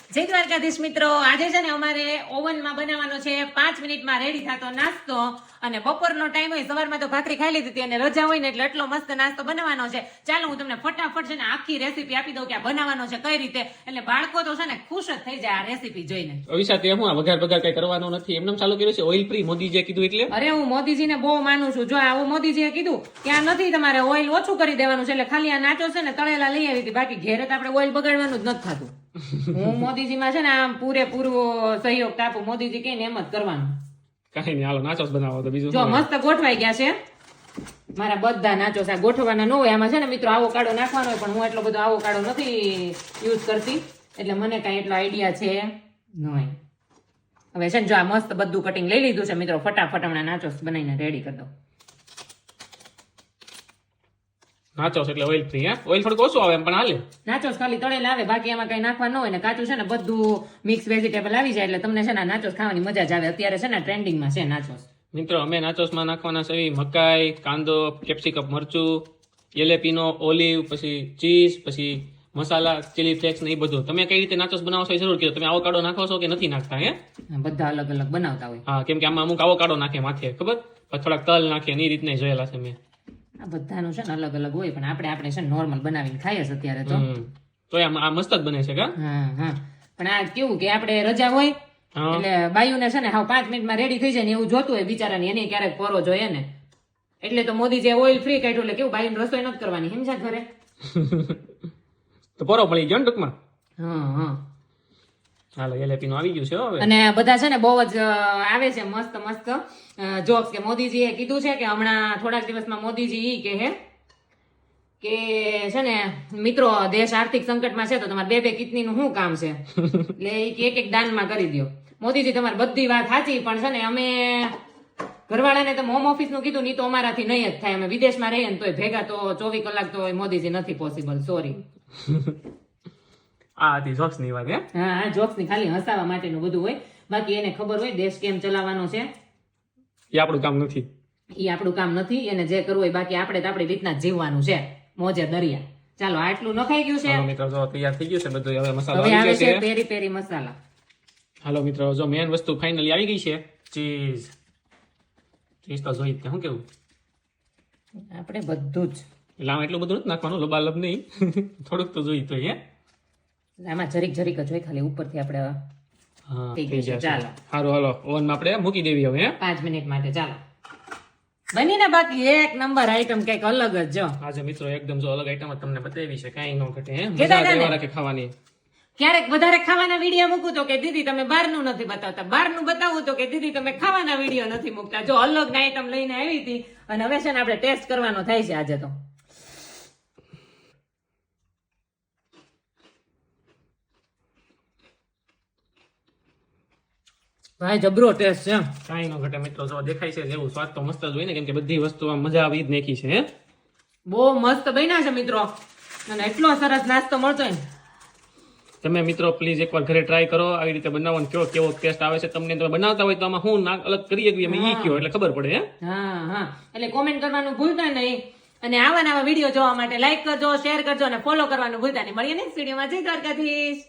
જય દ્વારકાધીશ મિત્રો, આજે છે ને અમારે ઓવનમાં બનાવવાનો છે 5 મિનિટમાં રેડી થતો નાસ્તો. અને બપોરનો ટાઈમ હોય, સવારમાં તો ભાખરી ખાઈ લીધી હતી અને રજા હોય ને એટલે એટલો મસ્ત નાસ્તો બનાવવાનો છે. ચાલો હું તમને ફટાફટ છે ને આખી રેસીપી આપી દઉં કે આ બનાવવાનો છે કઈ રીતે, એટલે બાળકો તો છે ને ખુશ જ થઈ જાય આ રેસીપી જોઈને. અવિશા તે હું વઘાર કઈ કરવાનો નથી, એમને ચાલુ કર્યું છે ઓઇલ ફ્રી મોદીજીએ કીધું એટલે. અરે હું મોદીજીને બહુ માનું છું. જો આવું મોદીજીએ કીધું ત્યાં નથી તમારે ઓઇલ ઓછું કરી દેવાનું છે, એટલે ખાલી આ નાચો છે ને તળેલા લઈ આવી હતી, બાકી ઘેરે તો આપણે ઓઇલ બગાડવાનું જ નથી થતું. હું મોદીજીમાં છે ને આમ પૂરેપૂરો સહયોગ આપું. મોદીજી કઈ ને એમ જ કરવાનું. કઈ નહીં, હાલો નાચોસ બનાવો તો બીજું જો મસ્ત ગોઠવાઈ ગયા છે મારા બધા નાચોસ. આ ગોઠવવાના ન હોય, આમાં છે ને મિત્રો આવો કાળો નાખવાનો હોય, પણ હું એટલો બધો આવો કાળો નથી યુઝ કરતી, એટલે મને કઈ એટલો આઈડિયા છે નહીં. હવે છે ને જો આ મસ્ત બધું કટિંગ લઈ લીધું છે મિત્રો, ફટાફટ હમણાં નાચોસ બનાવીને રેડી કરી દો. નાચોસ એટલે ઓઇલ ફ્રી. ઓઇલ થોડુંક ઓછું આવે એમ પણ હાલે. નાચોસ ખાલી તળેલા આવે, બાકી એમાં કઈ નાખવા ન હોય ને કાચું છે ને બધું મિક્સ વેજીટેબલ આવી જાય, એટલે તમને છે ને નાચોસ ખાવાની મજા જ આવે. અત્યારે છે ને ટ્રેન્ડિંગમાં છે નાચોસ. મિત્રો અમે નાચોસમાં નાખવાના છે મકાઈ, કાંદો, કેપ્સિકમ, મરચું, એલેપીનો, ઓલિવ, પછી ચીઝ, પછી મસાલા, ચીલી ફ્લેક્સ ને એ બધું. તમે કઈ રીતે નાચોસ બનાવો છો એ જરૂર કીધું. તમે આવોકાડો નાખો છો કે નથી નાખતા? બધા અલગ અલગ બનાવતા હોય. હા, કેમ કે આમાં અમુક આવોકાડો નાખે માથે, ખબર, પછી થોડાક તલ નાખે ને એ રીતના જોયેલા છે મેં. આ બધાનું છે ને અલગ અલગ હોય, પણ આપણે છે ને નોર્મલ બનાવીને ખાઈએ છીએ અત્યારે તો આ મસ્ત જ બને છે કા. હા પણ આ કેવું કે આપણે રજા હોય એટલે બાયુને છે ને 5 મિનિટમાં રેડી થઈ જાય ને એવું જોતું હોય બિચારાની, એને ક્યારેક પરો જોઈએ ને, એટલે તો મોદી જે ઓઇલ ફ્રી કાઢ્યું એટલે કેવું બાયુને રસોઈ નથી કરવાની, સમજ્યા ઘરે તો પરો મળી ગયો ને ટૂંકમાં. હા હાલો એલેપી નું આવી ગયું છે હવે. અને બધા છે ને બહુ જ આવે છે મસ્ત મસ્ત જોક્સ કે મોદીજીએ કીધું છે કે હમણાં થોડાક દિવસમાં મોદીજી ઈ કહે કે છે ને મિત્રો દેશ આર્થિક સંકટમાં છે તો તમારે બે કિડની નું શું કામ છે, એટલે એક દાનમાં કરી દો. મોદીજી તમારી બધી વાત સાચી, પણ છે ને અમે ઘરવાળાને તમે હોમ ઓફિસ નું કીધું નહીં તો અમારાથી નહીં જ થાય. અમે વિદેશમાં રહીએ ને તોય ભેગા તો 24 કલાક તો મોદીજી નથી પોસિબલ, સોરી. આ હતી જોક્સ ની વાત. હા, જોક્સ ની ખાલી હસાવવા માટેનું બધું હોય, બાકી એને ખબર હોય દેશ કેમ ચલાવવાનો છે એ આપણું કામ નથી. એ આપણું કામ નથી, એને જે કરવું હોય. બાકી આપણે તો આપણી રીતના જ જીવવાનું છે, મોજે દરિયા. ચાલો આટલું નખાઈ ગયું છે. મિત્રો જો તૈયાર થઈ ગયું છે બધું. હવે મસાલો હવે આવી આવે ગયો છે છે પેરી પેરી મસાલા. હાલો મિત્રો જો મેન વસ્તુ ફાઇનલી આવી ગઈ છે, ચીઝ. ચીઝ તો જોઈ શું કેવું આપણે બધું જ એટલે આમાં એટલું બધું નથી નાખવાનું, લબાલબ નહીં થોડુંક તો જોઈ તો આમાં જરીક જ હોય, ખાલી ઉપરથી આપણે હા થઈ ગયું છે. ચાલો સારું, હાલો ઓવનમાં આપણે મૂકી દેવી હવે 5 મિનિટ માટે. ચાલો બનીને બાકી એક નંબર આઈટમ કઈક અલગ જ. જો આજે મિત્રો એકદમ જો અલગ આઈટમ તમને બતાવી છે, કાંઈ ન ઘટે. કેતા હતા ને? મજા આવે ખાવાની. ક્યારેક વધારે ખાવાના વિડીયો મૂકું તો કે દીદી તમે બહારનું નથી બતાવતા, બહારનું બતાવું તો કે દીદી તમે ખાવાના વિડીયો નથી મૂકતા. જો અલગ ના આઈટમ લઈને આવી હતી અને હવે છે ને આપણે ટેસ્ટ કરવાનો થાય છે આજે તો. ભાઈ જબરો ટેસ્ટ છે, કાંઈ ન ઘટે મિત્રો. જો દેખાય છે જેવું સ્વાદ તો મસ્ત જ હોય ને, કેમ કે બધી વસ્તુમાં મજા આવી જ નાખી છે. બહુ મસ્ત બન્યા છે મિત્રો, અને એટલો સરસ નાસ્તો મળતો હોય ને. તમે મિત્રો પ્લીઝ એકવાર ઘરે ટ્રાય કરો, આવી રીતે બનાવવાનો કેવો ટેસ્ટ આવે છે તમને. તમે બનાવતા હોય તો આમાં હું અલગ કરીએ અમે ઈ કયો એટલે ખબર પડે. હા એટલે કોમેન્ટ કરવાનું ભૂલતા નહીં, અને આવા નવા વિડીયો જોવા માટે લાઈક કરજો, શેર કરજો અને ફોલો કરવાનું ભૂલતા નહીં. મળીએ નેક્સ્ટ વિડીયોમાં. જય દ્વારકાધીશ.